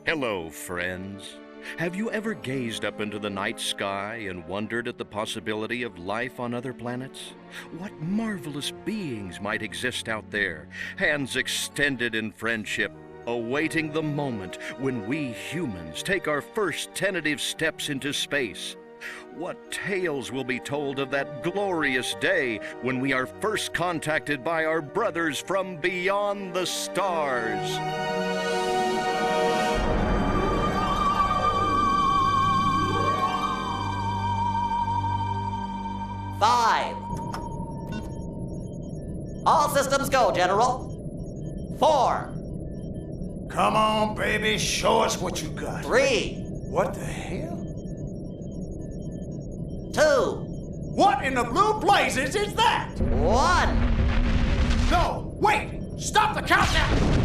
Hello, friends. Have you ever gazed up into the night sky and wondered at the possibility of life on other planets? What marvelous beings might exist out there, hands extended in friendship, awaiting the moment when we humans take our first tentative steps into space? What tales will be told of that glorious day when we are first contacted by our brothers from beyond the stars? 5. All systems go, General. 4. Come on, baby, show us what you got. 3. What the hell? 2. What in the blue blazes is that? 1. No, wait! Stop the countdown!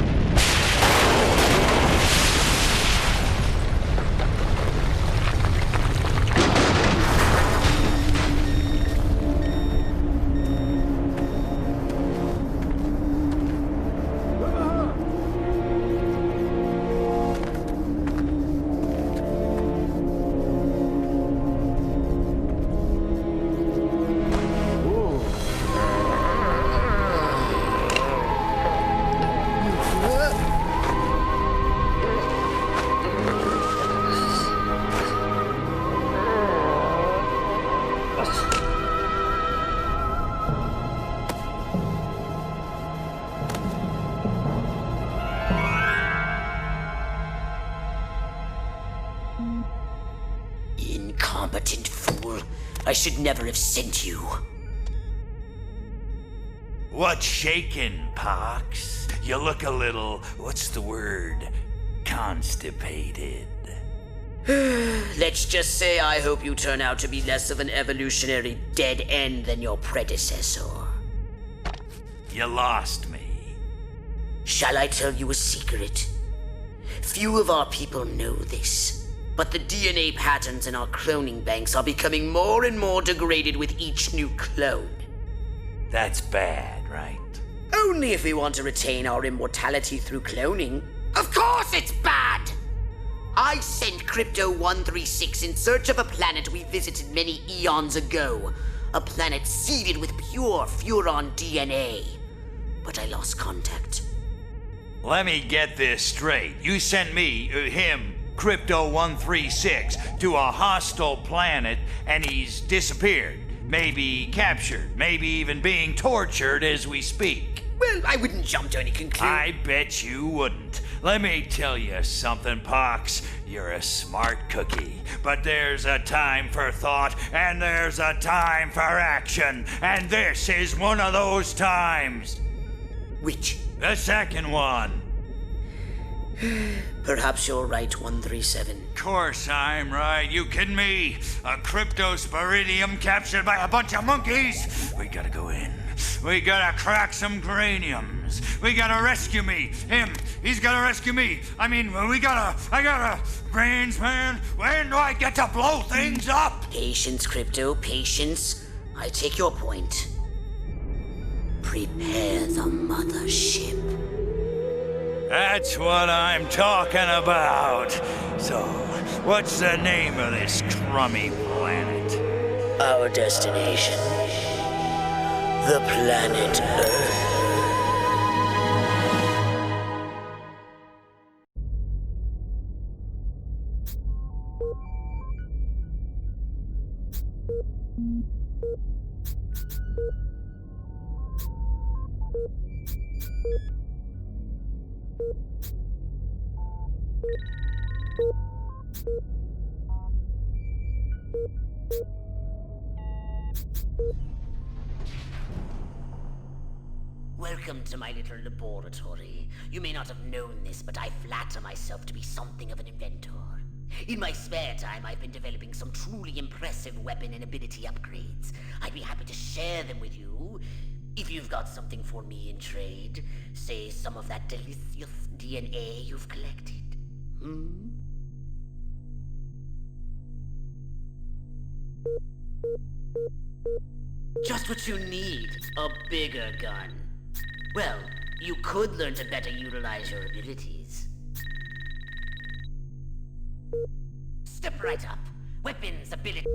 Incompetent fool. I should never have sent you. What's shaking, Pox? You look a little, what's the word? Constipated. Let's just say I hope you turn out to be less of an evolutionary dead end than your predecessor. You lost me. Shall I tell you a secret? Few of our people know this, but the DNA patterns in our cloning banks are becoming more and more degraded with each new clone. That's bad, right? Only if we want to retain our immortality through cloning. Of course it's bad! I sent Crypto-136 in search of a planet we visited many eons ago. A planet seeded with pure Furon DNA. But I lost contact. Let me get this straight. You sent me, him, Crypto-136, to a hostile planet, and he's disappeared. Maybe captured, maybe even being tortured as we speak. Well, I wouldn't jump to any conclusion. I bet you wouldn't. Let me tell you something, Pox. You're a smart cookie. But there's a time for thought, and there's a time for action. And this is one of those times. Which? The second one. Perhaps you're right, 137. Course I'm right. You kidding me? A cryptosporidium captured by a bunch of monkeys? We gotta go in. We gotta crack some craniums. We gotta rescue me. Him, he's gotta rescue me. I gotta... Brains, man. When do I get to blow things up? Patience, Crypto, patience. I take your point. Prepare the mothership. That's what I'm talking about. So, what's the name of this crummy planet? Our destination. The planet Earth. Welcome to my little laboratory. You may not have known this, but I flatter myself to be something of an inventor. In my spare time, I've been developing some truly impressive weapon and ability upgrades. I'd be happy to share them with you, if you've got something for me in trade. Say some of that delicious DNA you've collected. Just what you need, a bigger gun. Well, you could learn to better utilize your abilities. Step right up. Weapons, ability.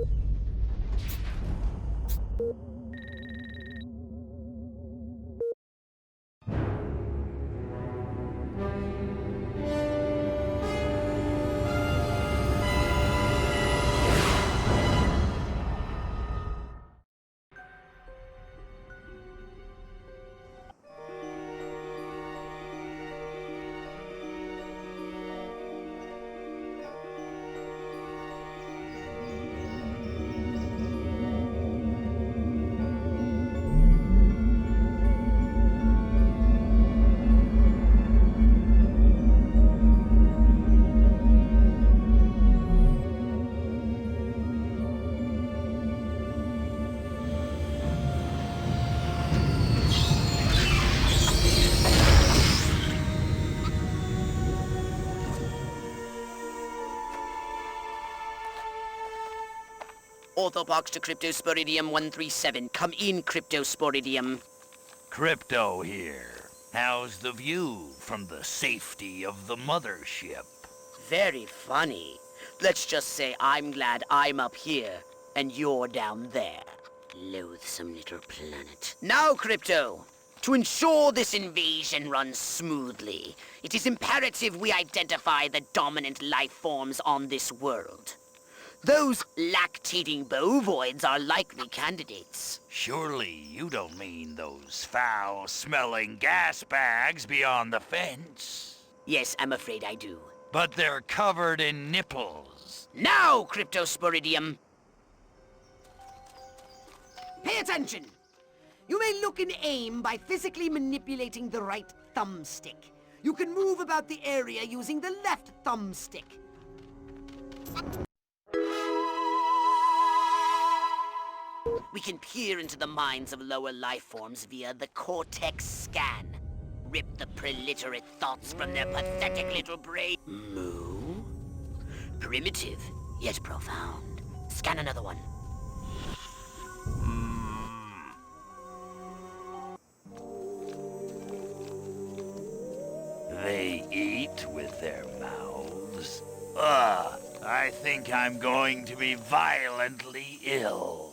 Orthopox to Cryptosporidium 137. Come in, Cryptosporidium. Crypto here. How's the view from the safety of the mothership? Very funny. Let's just say I'm glad I'm up here and you're down there. Loathsome little planet. Now, Crypto, to ensure this invasion runs smoothly, it is imperative we identify the dominant life forms on this world. Those lactating bovoids are likely candidates. Surely you don't mean those foul-smelling gas bags beyond the fence? Yes, I'm afraid I do. But they're covered in nipples. Now, Cryptosporidium! Pay attention! You may look and aim by physically manipulating the right thumbstick. You can move about the area using the left thumbstick. We can peer into the minds of lower life forms via the cortex scan. Rip the preliterate thoughts from their pathetic little brain. Moo? Primitive, yet profound. Scan another one. They eat with their mouths. Ugh, I think I'm going to be violently ill.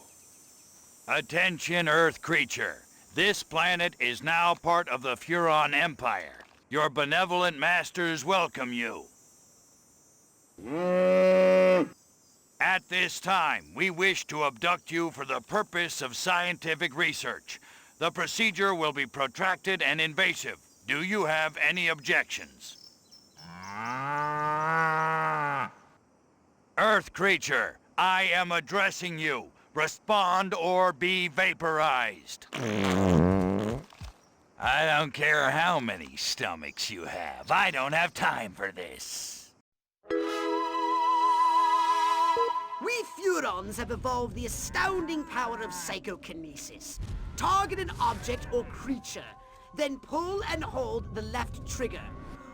Attention, Earth creature. This planet is now part of the Furon Empire. Your benevolent masters welcome you. At this time, we wish to abduct you for the purpose of scientific research. The procedure will be protracted and invasive. Do you have any objections? Earth creature, I am addressing you. Respond or be vaporized. I don't care how many stomachs you have. I don't have time for this. We Furons have evolved the astounding power of psychokinesis. Target an object or creature, then pull and hold the left trigger.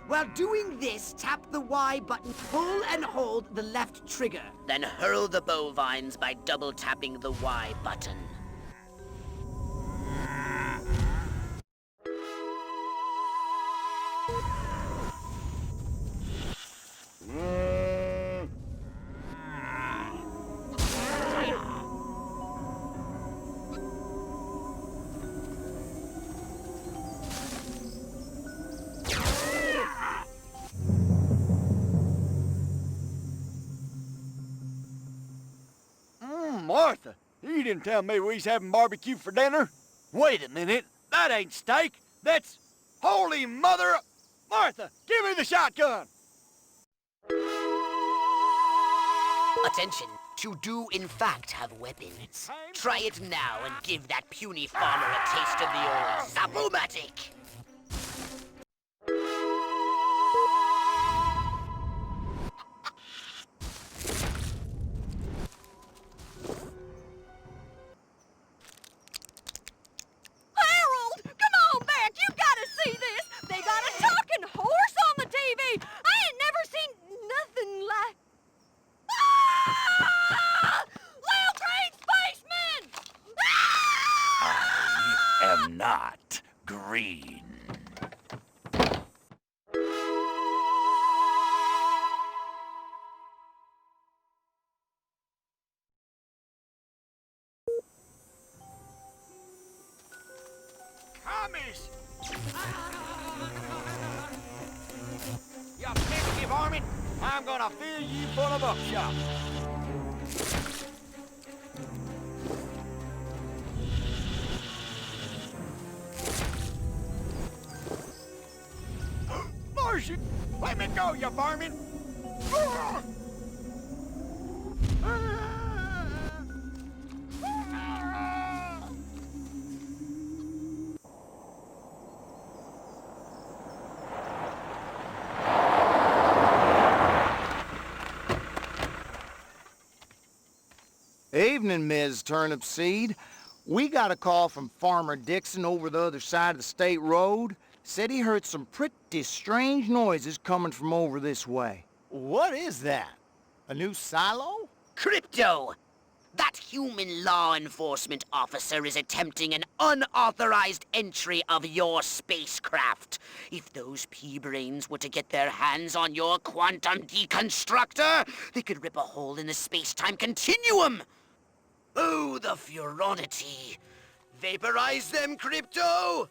While doing this, tap the Y button, pull and hold the left trigger. Then hurl the bovines by double tapping the Y button. Martha, you didn't tell me we was having barbecue for dinner. Wait a minute, that ain't steak. That's holy mother... Martha, give me the shotgun. Attention, you do in fact have weapons. Try it now and give that puny farmer a taste of the old Zabumatic! Not green. promise! You pesky varmint! I'm gonna fill you full of buckshot. Martian! Let me go, you varmint! Evening, Ms. Turnip Seed. We got a call from Farmer Dixon over the other side of the state road. Said he heard some pretty strange noises coming from over this way. What is that? A new silo? Crypto! That human law enforcement officer is attempting an unauthorized entry of your spacecraft. If those pea-brains were to get their hands on your quantum deconstructor, they could rip a hole in the space-time continuum! Oh, the furonity! Vaporize them, Crypto!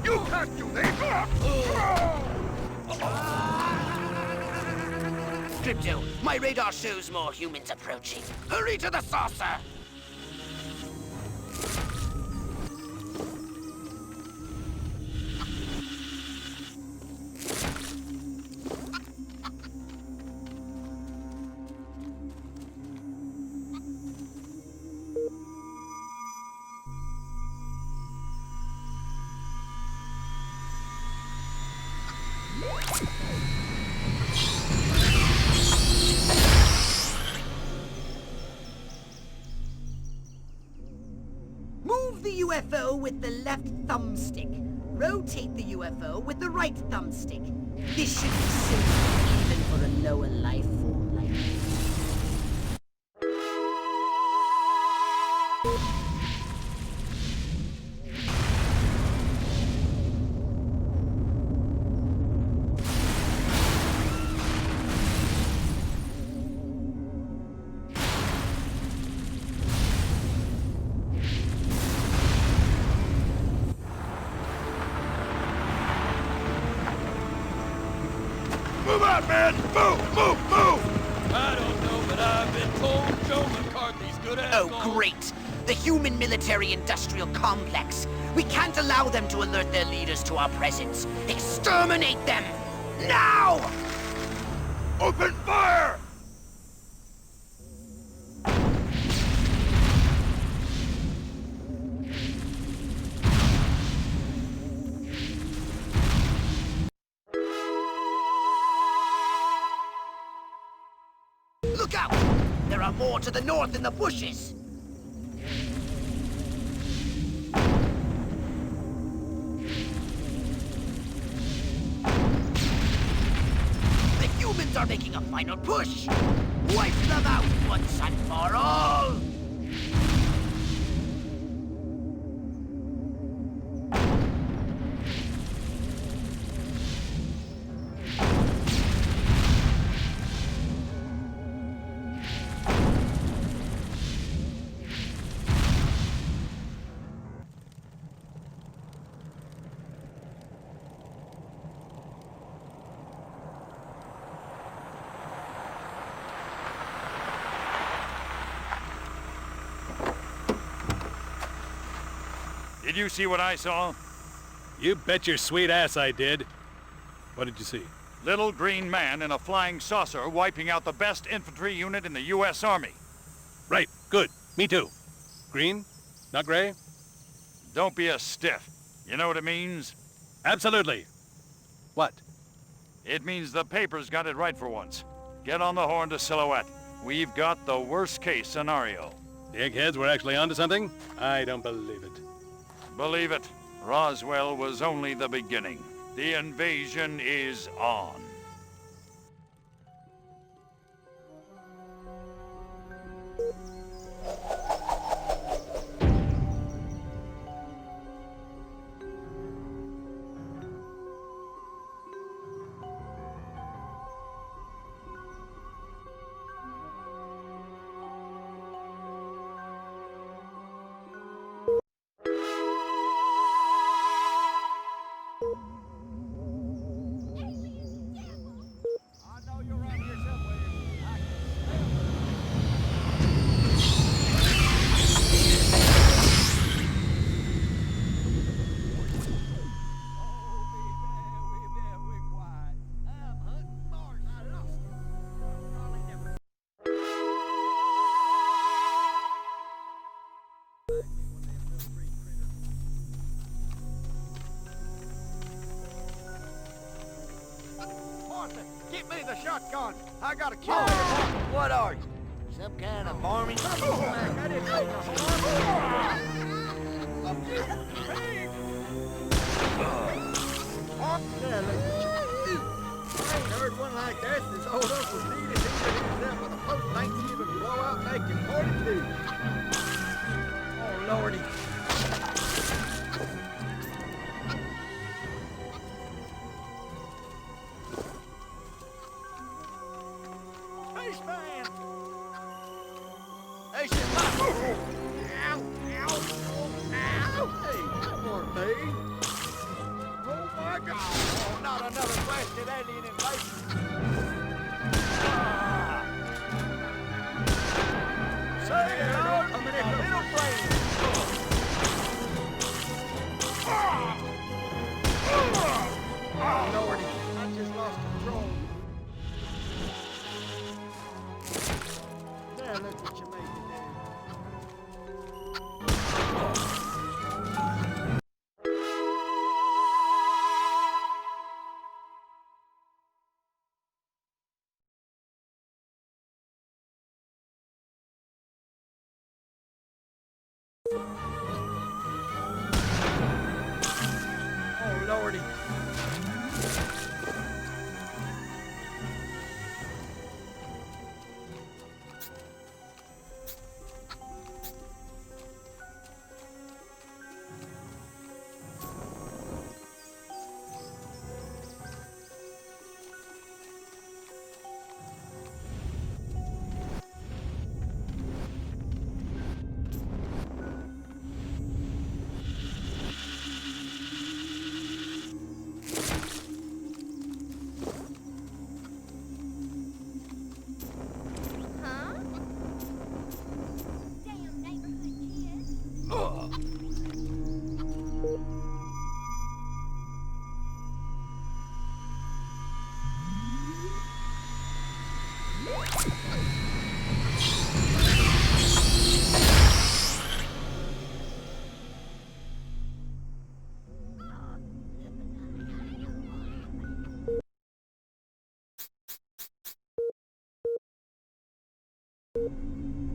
You can't do this! Crypto, my radar shows more humans approaching. Hurry to the saucer! Move the UFO with the left thumbstick. Rotate the UFO with the right thumbstick. This should be safe even for a lower life form like me. Move out, man! Move! Move! Move! I don't know, but I've been told Joe McCarthy's good at Oh, great! The human military-industrial complex. We can't allow them to alert their leaders to our presence. Exterminate them! Now! Open fire! Look out! There are more to the north in the bushes! The humans are making a final push! Wipe them out once and for all! Did you see what I saw? You bet your sweet ass I did. What did you see? Little green man in a flying saucer wiping out the best infantry unit in the U.S. Army. Right, good. Me too. Green? Not gray? Don't be a stiff. You know what it means? Absolutely. What? It means the papers got it right for once. Get on the horn to Silhouette. We've got the worst case scenario. The eggheads were actually onto something? I don't believe it. Believe it, Roswell was only the beginning. The invasion is on. Martha, get me the shotgun. I gotta kill everyone. What are you? Some kind of varmint? I didn't say no harm. I ain't heard one like that since old Uncle Steve hit himself with a post-Thanksgiving blowout making 42. Oh, Lordy. Spaceman! Hey, shit, ow, ow, ow. Hey, that weren't me. Oh, my God. Oh, not another blasted alien invasion. Say hello to my little friend. Oh, Lordy, I just lost control. Now look what you made me do. Oh, Lordy.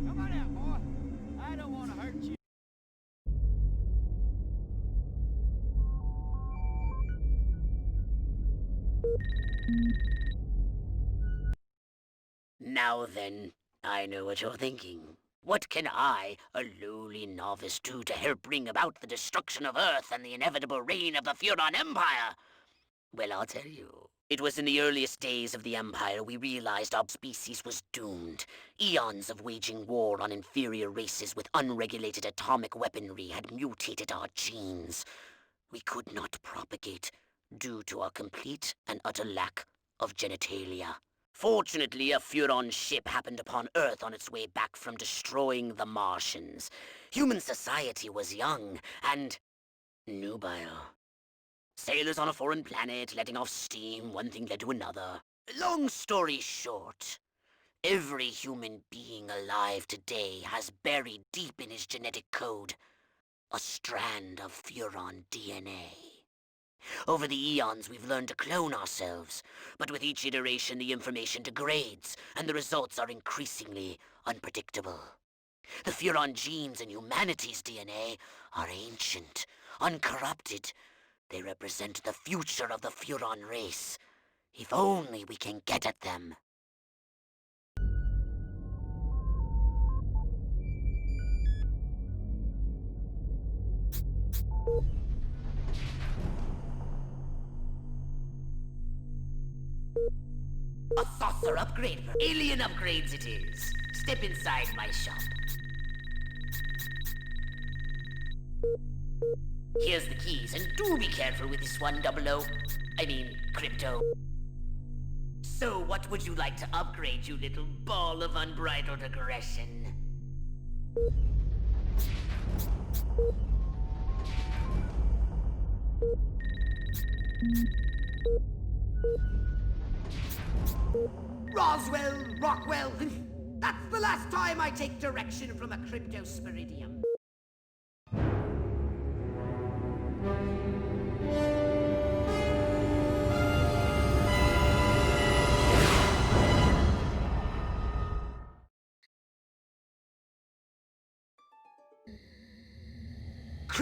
Come on out, boy. I don't want to hurt you. Now then, I know what you're thinking. What can I, a lowly novice, do to help bring about the destruction of Earth and the inevitable reign of the Furon Empire? Well, I'll tell you. It was in the earliest days of the Empire we realized our species was doomed. Eons of waging war on inferior races with unregulated atomic weaponry had mutated our genes. We could not propagate due to our complete and utter lack of genitalia. Fortunately, a Furon ship happened upon Earth on its way back from destroying the Martians. Human society was young and nubile. Sailors on a foreign planet, letting off steam, one thing led to another. Long story short, every human being alive today has buried deep in his genetic code a strand of Furon DNA. Over the eons, we've learned to clone ourselves, but with each iteration, the information degrades, and the results are increasingly unpredictable. The Furon genes in humanity's DNA are ancient, uncorrupted. They represent the future of the Furon race. If only we can get at them. A saucer upgrade. Alien upgrades it is. Step inside my shop. Here's the keys, and do be careful with this one, 00. I mean, Crypto. So, what would you like to upgrade, you little ball of unbridled aggression? Roswell, Rockwell, that's the last time I take direction from a cryptosporidium.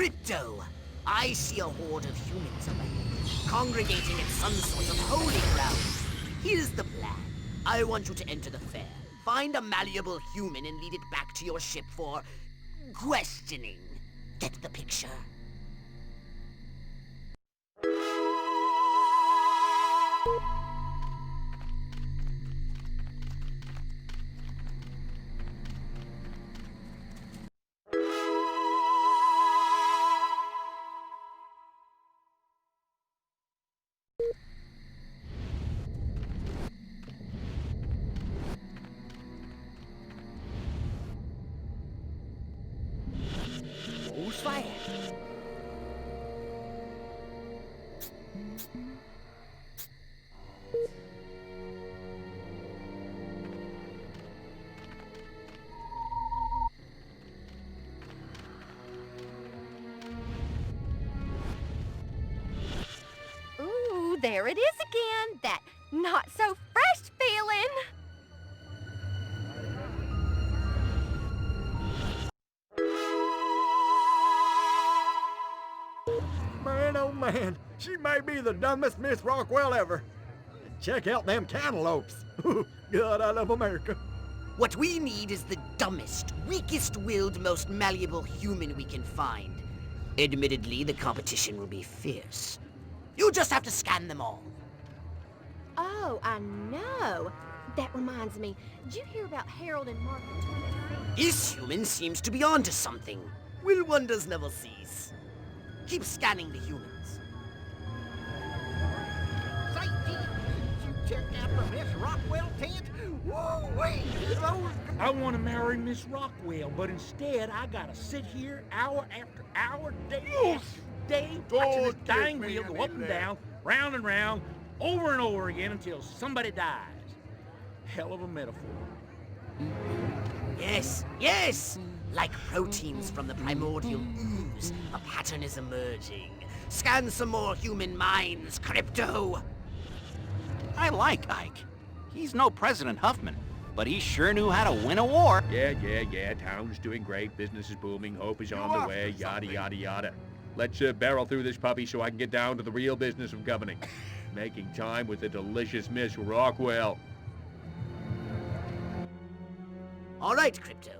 Crypto, I see a horde of humans around, congregating at some sort of holy ground. Here's the plan. I want you to enter the fair, find a malleable human and lead it back to your ship for questioning. Get the picture? Who's fire? Ooh, there it is again. That not so fresh feeling. Man, oh man, she may be the dumbest Miss Rockwell ever. Check out them cantaloupes. God, I love America. What we need is the dumbest, weakest-willed, most malleable human we can find. Admittedly, the competition will be fierce. You just have to scan them all. Oh, I know. That reminds me. Did you hear about Harold and Martha Turner? This human seems to be onto something. Will wonders never cease? Keep scanning the humans. Say, did you check out the Miss Rockwell tent? Woo-wee! I want to marry Miss Rockwell, but instead I gotta sit here hour after hour, day after day, watching this dang wheel go up and down, round and round, over and over again until somebody dies. Hell of a metaphor. Yes, yes! Like proteins from the primordial ooze, a pattern is emerging. Scan some more human minds, Crypto! I like Ike. He's no President Huffman, but he sure knew how to win a war. Yeah. Town's doing great. Business is booming. Hope is on the way. Yada, yada, yada. Let's barrel through this puppy so I can get down to the real business of governing. Making time with the delicious Miss Rockwell. All right, Crypto.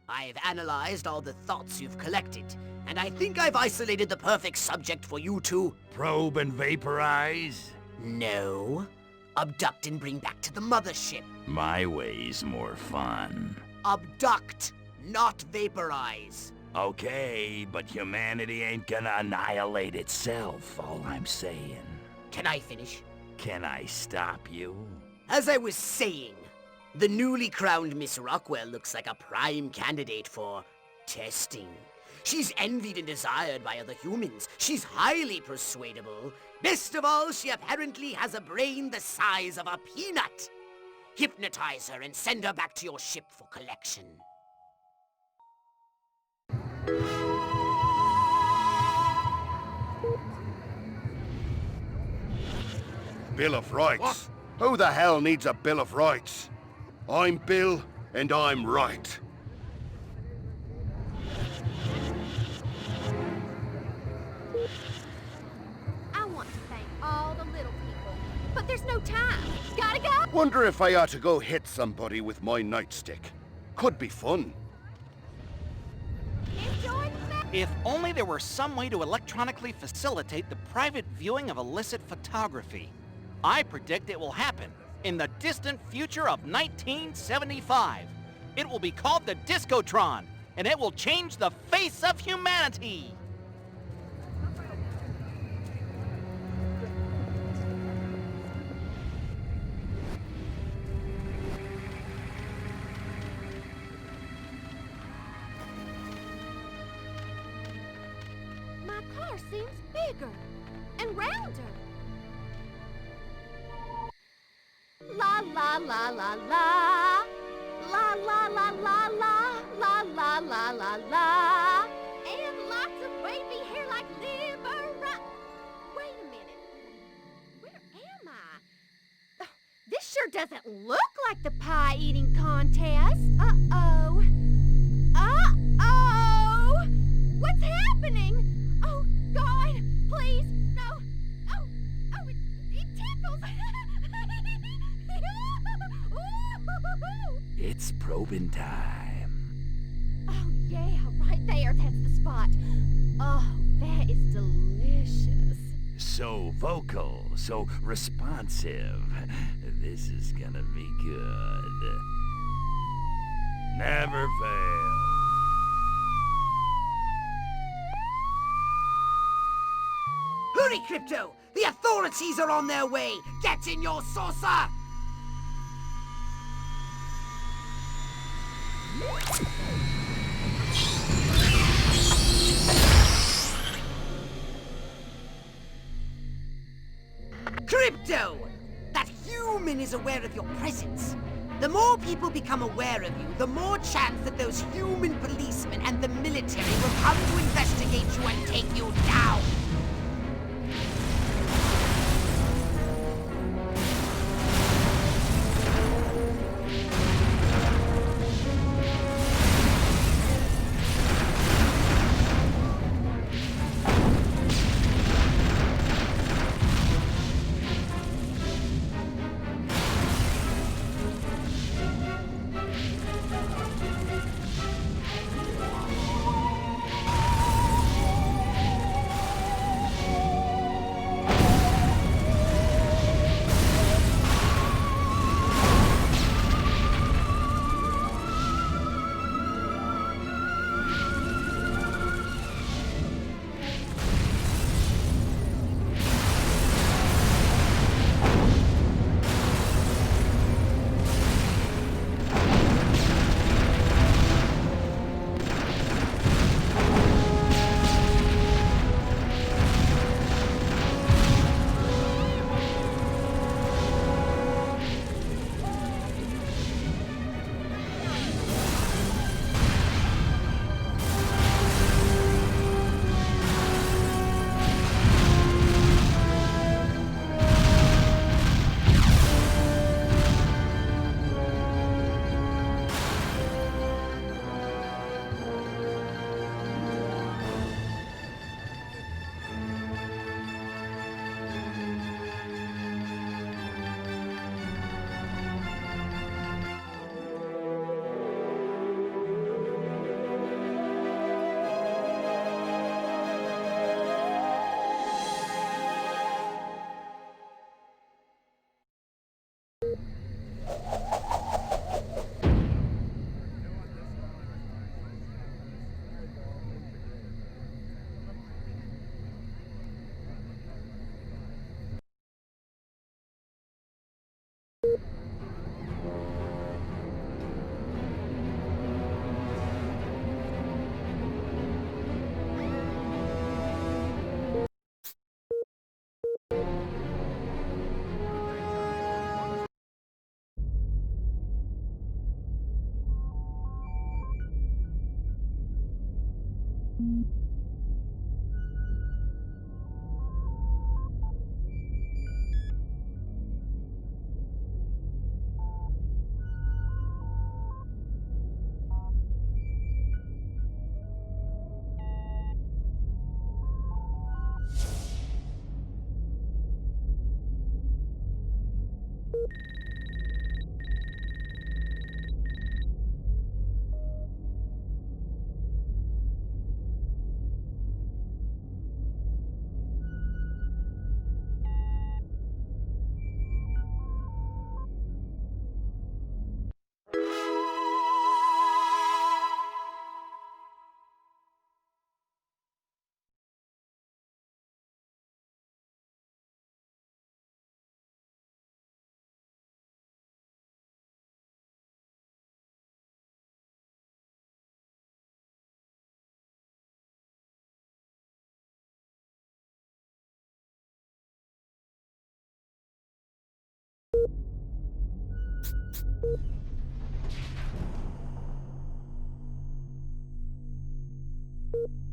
I've analyzed all the thoughts you've collected, and I think I've isolated the perfect subject for you to... Probe and vaporize? No. Abduct and bring back to the mothership. My way's more fun. Abduct, not vaporize. Okay, but humanity ain't gonna annihilate itself, all I'm saying. Can I finish? Can I stop you? As I was saying, the newly crowned Miss Rockwell looks like a prime candidate for testing. She's envied and desired by other humans. She's highly persuadable. Best of all, she apparently has a brain the size of a peanut. Hypnotize her and send her back to your ship for collection. Bill of Rights? What? Who the hell needs a Bill of Rights? I'm Bill, and I'm right. I want to thank all the little people, but there's no time. Gotta go! Wonder if I ought to go hit somebody with my nightstick. Could be fun. Enjoy the If only there were some way to electronically facilitate the private viewing of illicit photography. I predict it will happen in the distant future of 1975. It will be called the Discotron, and it will change the face of humanity. My car seems bigger and rounder. La la la la la. La la la la la. La la la la la. And lots of wavy hair like liver. Wait a minute. Where am I? This sure doesn't look like the pie-eating contest. Uh-oh. Uh-oh. What What's happening? Oh, God, please, no. Oh, it tickles. It's probing time. Oh, yeah, right there. That's the spot. Oh, that is delicious. So vocal, so responsive. This is gonna be good. Never fail. Hurry, Crypto! The authorities are on their way! Get in your saucer! Crypto! That human is aware of your presence. The more people become aware of you, the more chance that those human policemen and the military will come to investigate you and take you down.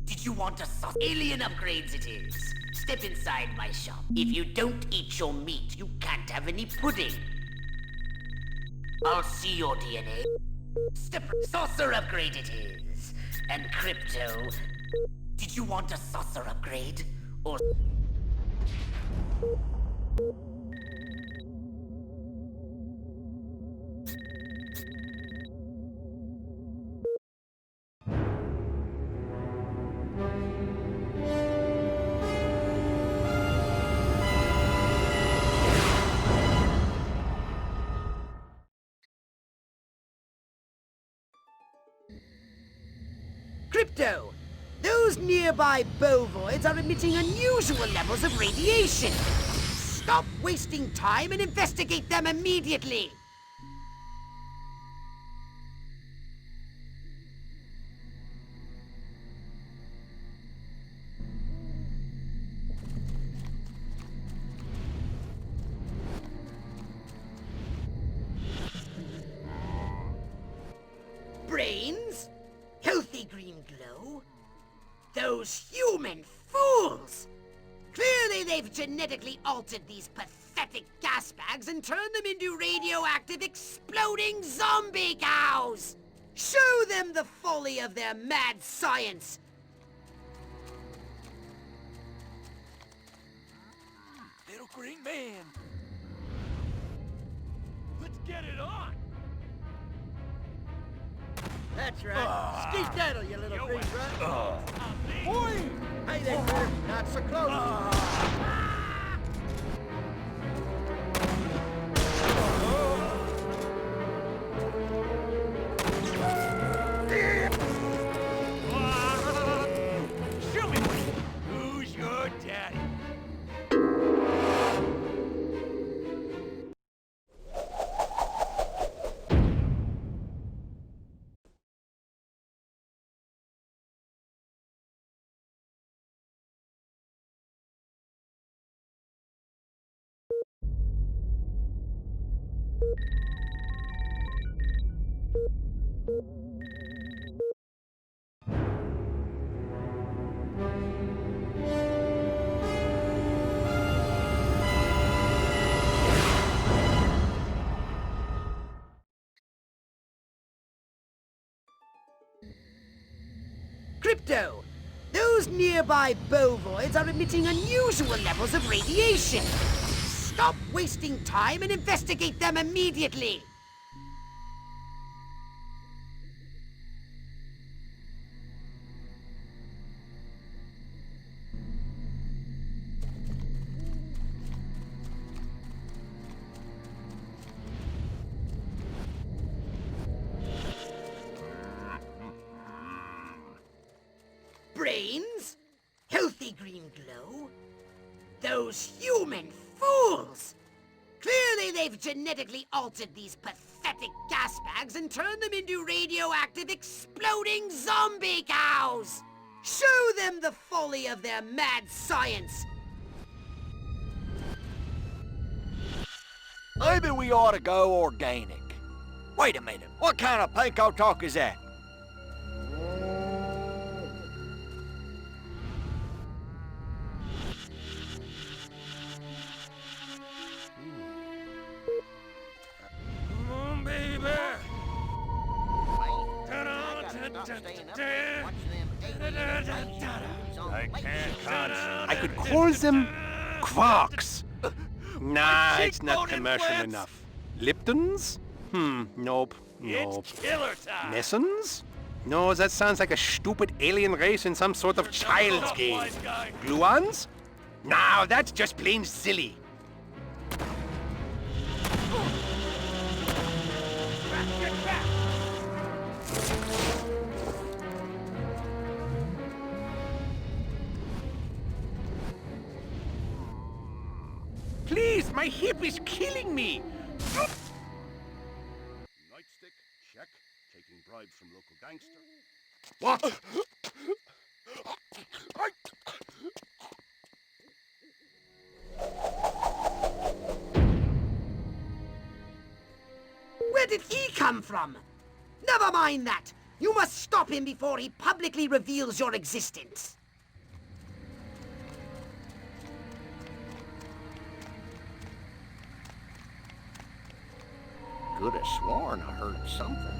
Did you want a sauce? Alien upgrades it is. Step inside my shop. If you don't eat your meat, you can't have any pudding. I'll see your DNA. Saucer upgrade it is. And Crypto, Did you want a saucer upgrade? Or... Crypto! Those nearby bovoids are emitting unusual levels of radiation. Stop wasting time and investigate them immediately! Brains? Healthy green glow? Those human fools! Clearly they've genetically altered these pathetic gas bags and turned them into radioactive exploding zombie cows! Show them the folly of their mad science! Little green man. Let's get it on. That's right. Skedaddle, you little green rat. Oi! Hey there, critter. Not so close. Show me who's your daddy. Crypto! Those nearby bovoids are emitting unusual levels of radiation! Stop wasting time and investigate them immediately! Brains? Healthy green glow? Those human fools! Clearly they've genetically altered these pathetic gas bags and turned them into radioactive exploding zombie cows! Show them the folly of their mad science! Maybe we ought to go organic. Wait a minute. What kind of panko talk is that? Come on, baby. I can't concentrate. I could call them quarks. Nah, it's not commercial enough. Liptons? Nope. It's killer time. Nessons? No, that sounds like a stupid alien race in some sort of child's game. Gluons? No, that's just plain silly. Please, my hip is killing me. Nightstick, check. Taking bribes from local gangster. What? Where did he come from? Never mind that! You must stop him before he publicly reveals your existence. Could have sworn I heard something.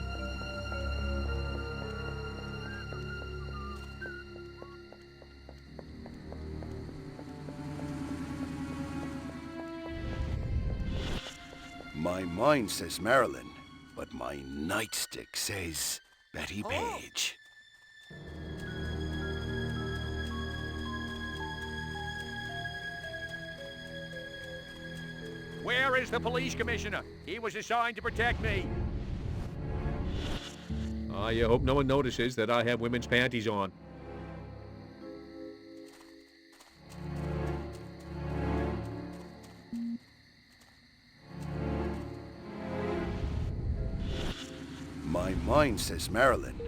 My mind says Marilyn, but my nightstick says Betty Page. Where is the police commissioner? He was assigned to protect me. I hope no one notices that I have women's panties on. My mind says Marilyn.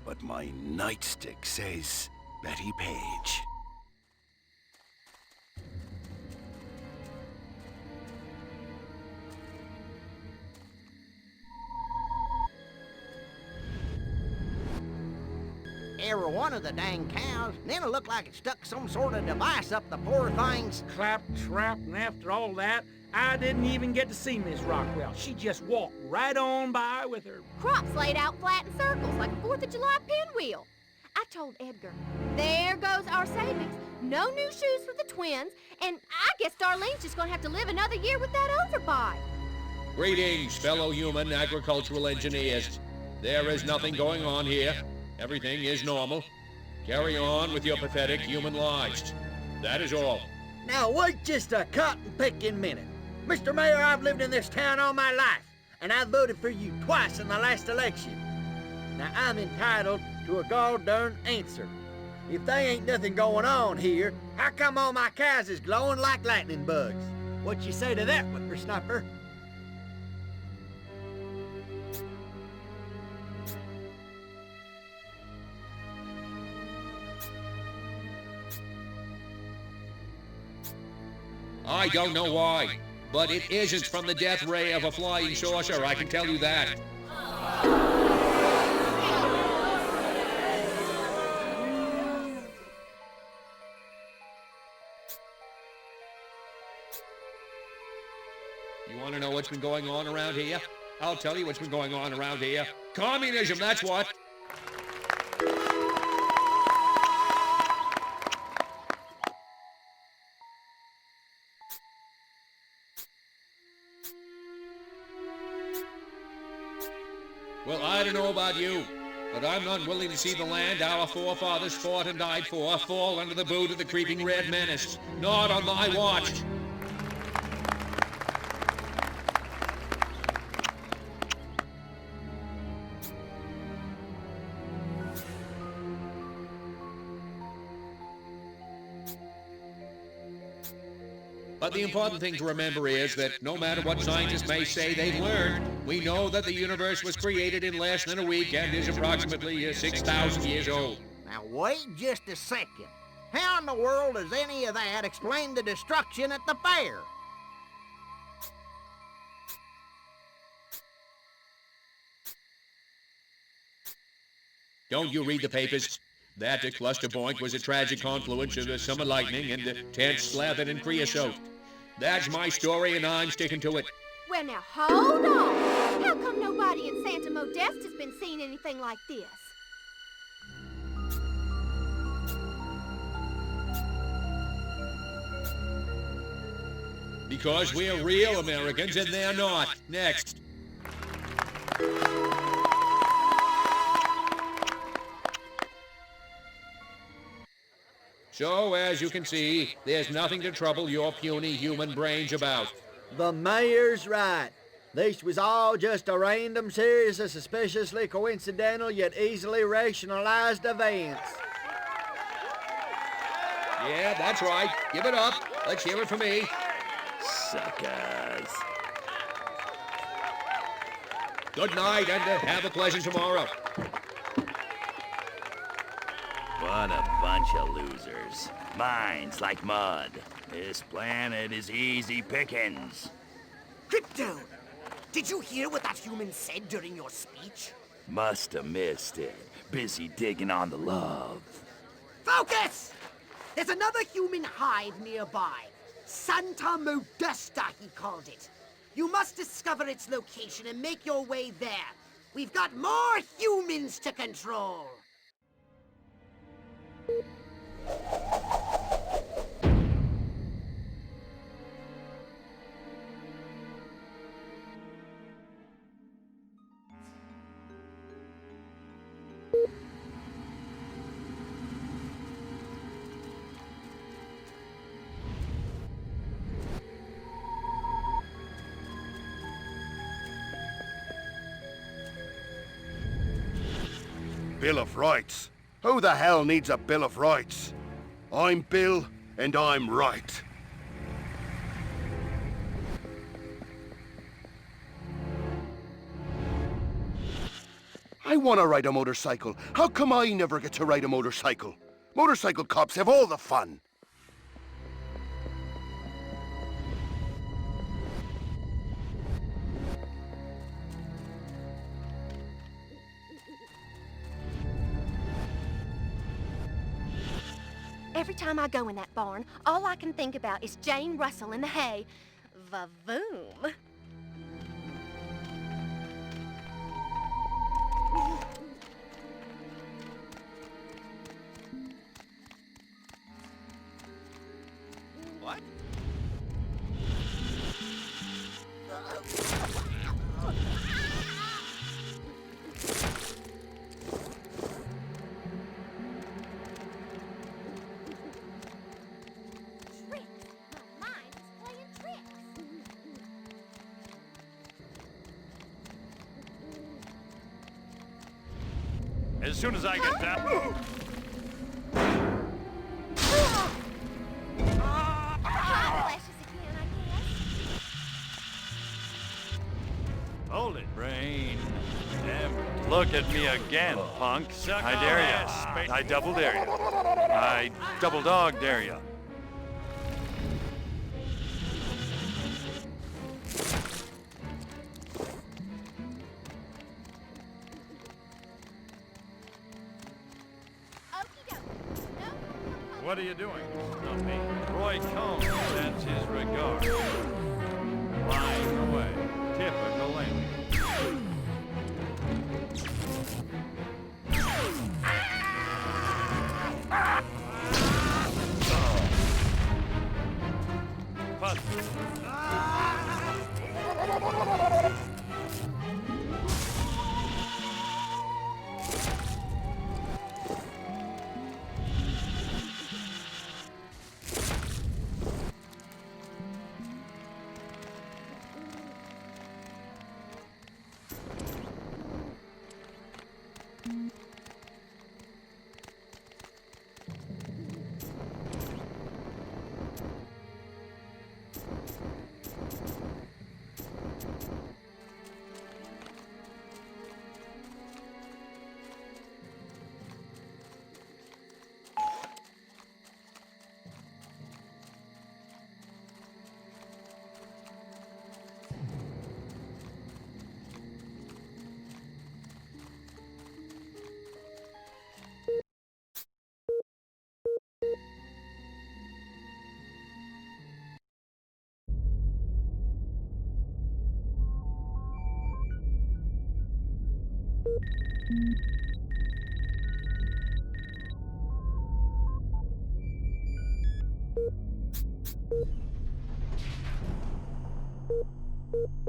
But my nightstick says Betty Page. Every one of the dang cows, and then it looked like it stuck some sort of device up the poor thing's... Claptrap, and after all that, I didn't even get to see Miss Rockwell. She just walked right on by with her crops laid out flat in circles like a 4th of July pinwheel. I told Edgar, there goes our savings. No new shoes for the twins, and I guess Darlene's just gonna have to live another year with that overbuy. Greetings, fellow human agricultural engineers. There is nothing going on here. Everything is normal. Carry on with your pathetic human lives. That is all. Now wait just a cotton-picking minute. Mr. Mayor, I've lived in this town all my life, and I voted for you twice in the last election. Now I'm entitled to a gall-darn answer. If there ain't nothing going on here, how come all my cows is glowing like lightning bugs? What you say to that, whippersnapper? I don't know why, but it isn't from the death ray of a flying saucer, I can tell you that. You want to know what's been going on around here? I'll tell you what's been going on around here. Communism, that's what. Well, I don't know about you, but I'm not willing to see the land our forefathers fought and died for fall under the boot of the creeping red menace. Not on my watch. But the important thing to remember is that no matter what scientists may say they've learned, we know that the universe was created in less than a week and is approximately 6,000 years old. Now wait just a second. How in the world does any of that explain the destruction at the fair? Don't you read the papers? That cluster point was a tragic confluence of the summer lightning and tents slathered in creosote. That's my story, and I'm sticking to it. Well, now, hold on. How come nobody in Santa Modeste has been seeing anything like this? Because we're real Americans, and they're not. Next. So, as you can see, there's nothing to trouble your puny human brains about. The mayor's right. This was all just a random series of suspiciously coincidental yet easily rationalized events. Yeah, that's right. Give it up. Let's hear it from me. Suckers. Good night, and have a pleasant tomorrow. What a bunch of losers. Minds like mud. This planet is easy pickings. Crypto! Did you hear what that human said during your speech? Must have missed it. Busy digging on the love. Focus! There's another human hive nearby. Santa Modesta, he called it. You must discover its location and make your way there. We've got more humans to control. Bill of Rights. Who the hell needs a Bill of Rights? I'm Bill, and I'm right. I want to ride a motorcycle. How come I never get to ride a motorcycle? Motorcycle cops have all the fun. Every time I go in that barn, all I can think about is Jane Russell in the hay. Va-voom. What? As soon as I get that... Hold it, brain. Damn it. Look at me again, punk. I dare ya. I double dare ya. I double dog dare ya. What are you doing? Nothing. Roy Cohn sends his regard. Flying away. Typical Amy.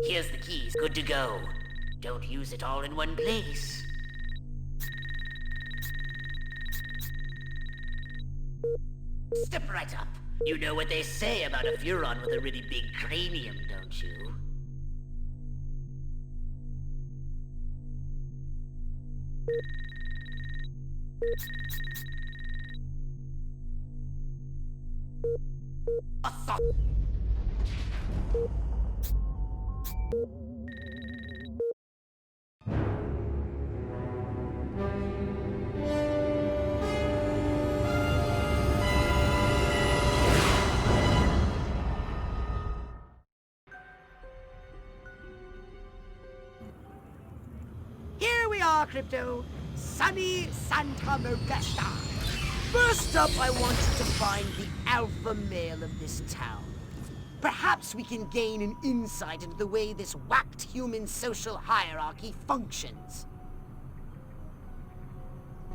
Here's the keys. Good to go. Don't use it all in one place. Step right up. You know what they say about a Furon with a really big cranium, don't you? Here we are, Crypto. Sunny Santa Modesta. First up, I want you to find the alpha male of this town. Perhaps we can gain an insight into the way this whacked human social hierarchy functions.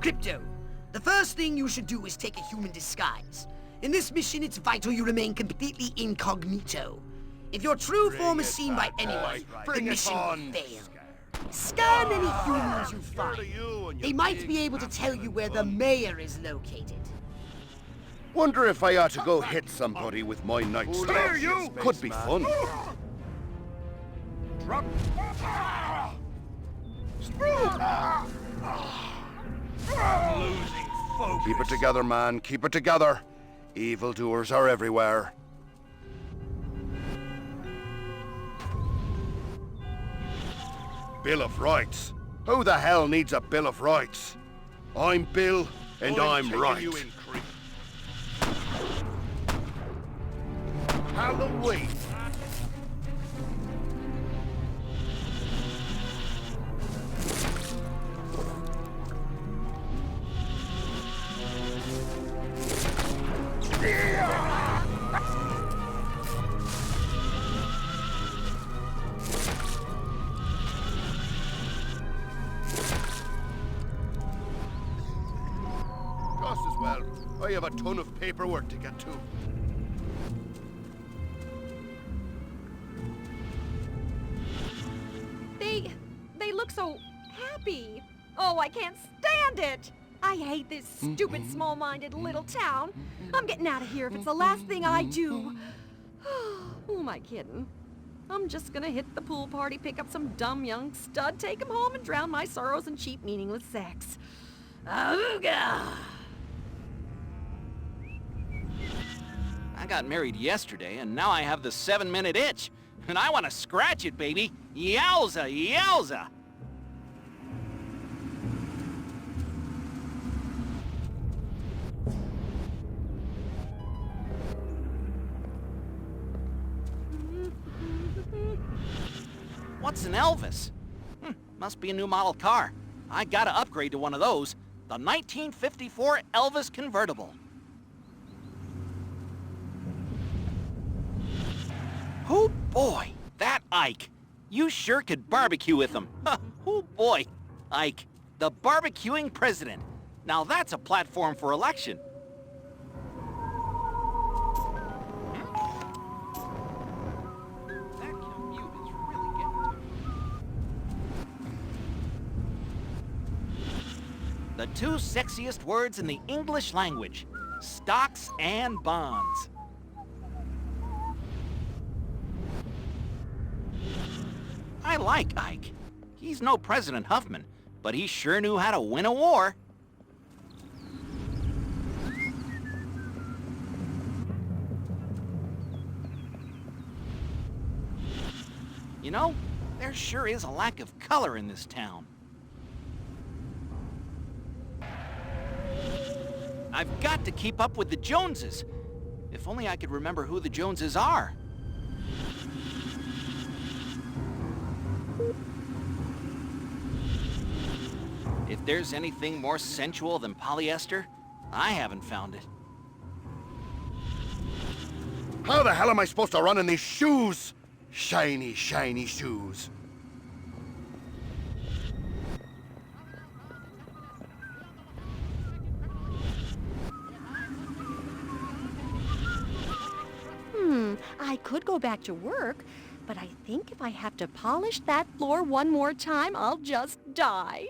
Crypto, the first thing you should do is take a human disguise. In this mission, it's vital you remain completely incognito. If your true form is seen by anyone, the mission will fail. Scan any humans you find. They might be able to tell you where the mayor is located. Wonder if I ought to go hit somebody with my nightstick. Could be fun. Drop. I'm losing focus. Keep it together, man. Keep it together. Evildoers are everywhere. Bill of Rights? Who the hell needs a Bill of Rights? I'm Bill, and I'm right. Halloween! Just as well. I have a ton of paperwork to get to. They look so happy. Oh, I can't stand it. I hate this stupid, small-minded little town. I'm getting out of here if it's the last thing I do. Who am I kidding? I'm just gonna hit the pool party, pick up some dumb young stud, take him home, and drown my sorrows in cheap, meaningless sex. Ooga! I got married yesterday, and now I have the 7-minute itch. And I want to scratch it, baby. Yowza, yowza! What's an Elvis? Must be a new model car. I gotta upgrade to one of those. The 1954 Elvis convertible. Oh boy, that Ike. You sure could barbecue with him. Oh boy, Ike, the barbecuing president. Now that's a platform for election. That commute is really getting to me. The two sexiest words in the English language, stocks and bonds. I like Ike. He's no President Huffman, but he sure knew how to win a war. You know, there sure is a lack of color in this town. I've got to keep up with the Joneses. If only I could remember who the Joneses are. If there's anything more sensual than polyester, I haven't found it. How the hell am I supposed to run in these shoes? Shiny, shiny shoes. I could go back to work, but I think if I have to polish that floor one more time, I'll just die.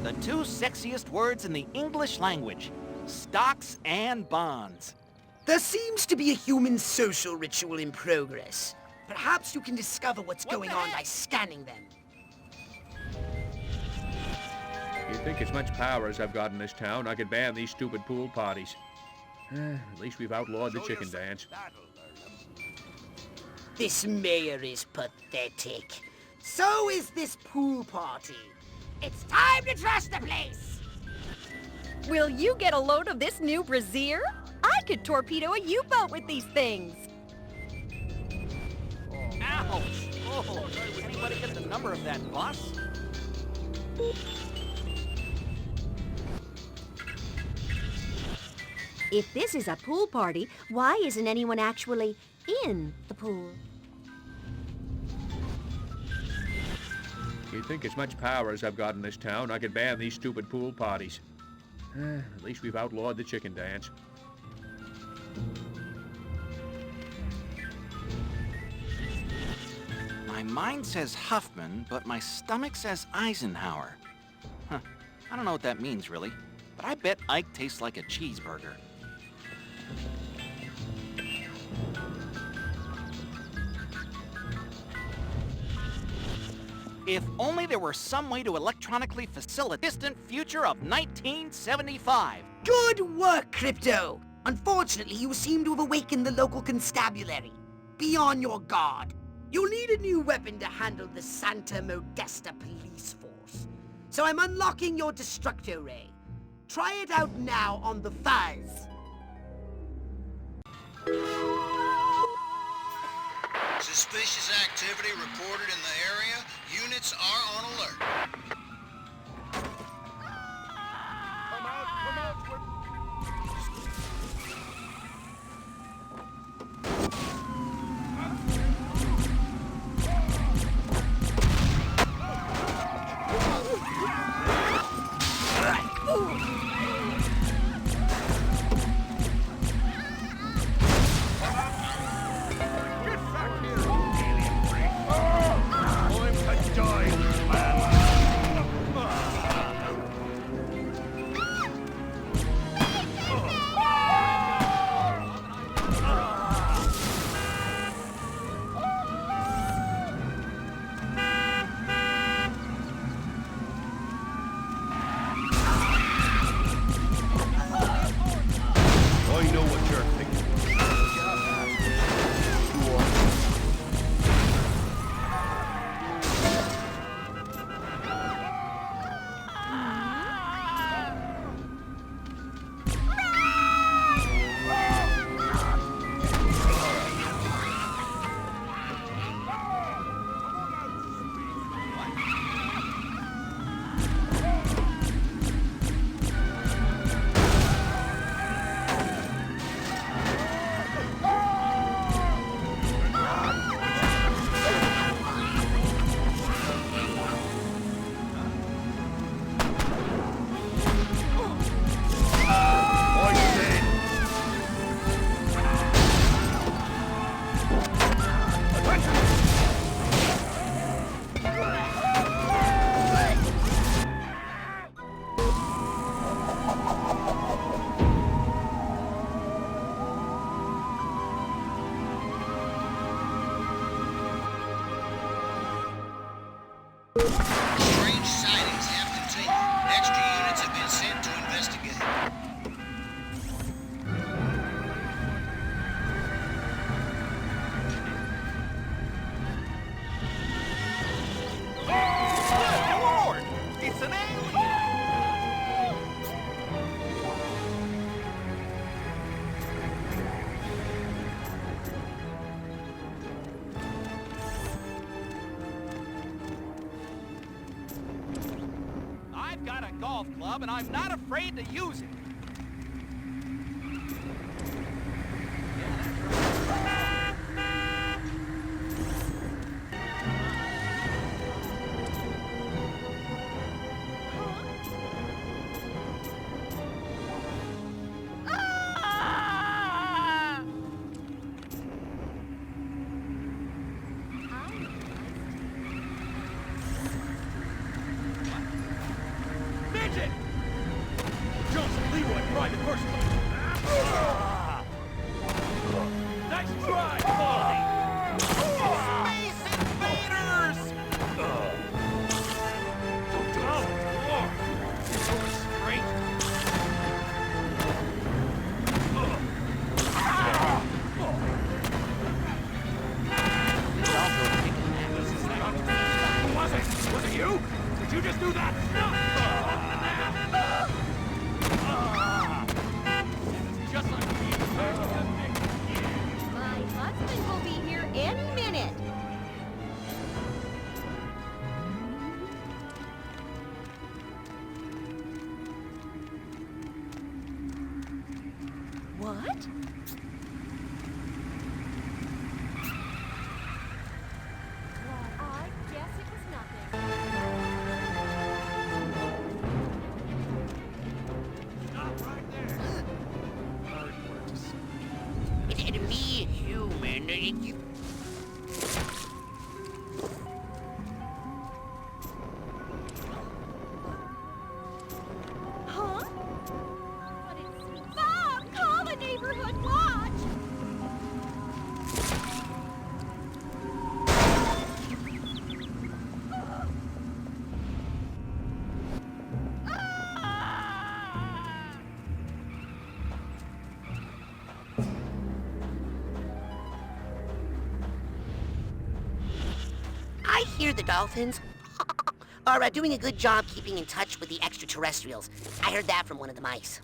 The two sexiest words in the English language, stocks and bonds. There seems to be a human social ritual in progress. Perhaps you can discover what's going on by scanning them. You think as much power as I've got in this town, I could ban these stupid pool parties. At least we've outlawed the chicken dance. This mayor is pathetic. So is this pool party. It's time to trust the place! Will you get a load of this new brassiere? I could torpedo a U-boat with these things. Ouch! Oh, anybody get the number of that bus? If this is a pool party, why isn't anyone actually in the pool? You think as much power as I've got in this town, I could ban these stupid pool parties. At least we've outlawed the chicken dance. My mind says Huffman, but my stomach says Eisenhower. Huh. I don't know what that means, really, but I bet Ike tastes like a cheeseburger. If only there were some way to electronically facilitate the distant future of 1975. Good work, Crypto! Unfortunately, you seem to have awakened the local constabulary. Be on your guard. You'll need a new weapon to handle the Santa Modesta police force. So I'm unlocking your Destructo Ray. Try it out now on the Fuzz. Suspicious activity reported in the area. Units are on alert. Come out, come out. Strange sightings have continued. Extra units have been sent to investigate. Good Lord! It's an alien! I've got a golf club, and I'm not afraid to use it. Midget! Joseph Leroy, private first class. Nice try, Baldy! Space invaders! Was it you? Did you just do that? Just like My husband will be here any minute. What? Well, I guess it was nothing. It me, human. Huh? Bob, call the neighborhood heard the dolphins are doing a good job keeping in touch with the extraterrestrials. I heard that from one of the mice.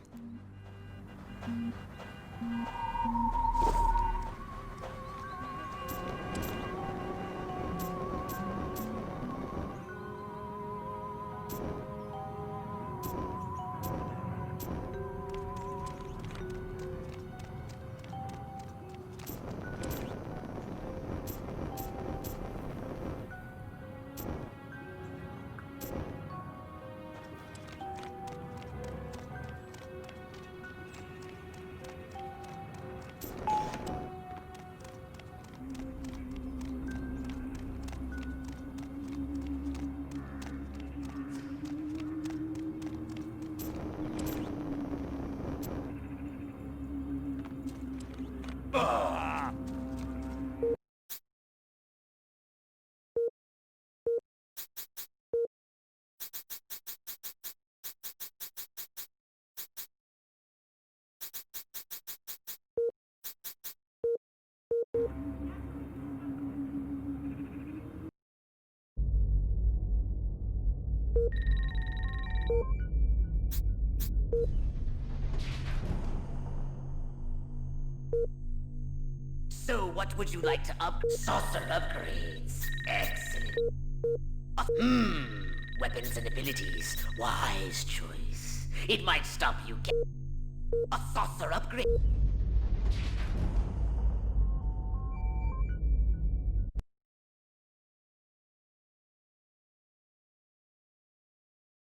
So what would you like to saucer upgrades? Excellent. Weapons and abilities. Wise choice. It might stop you a saucer upgrade.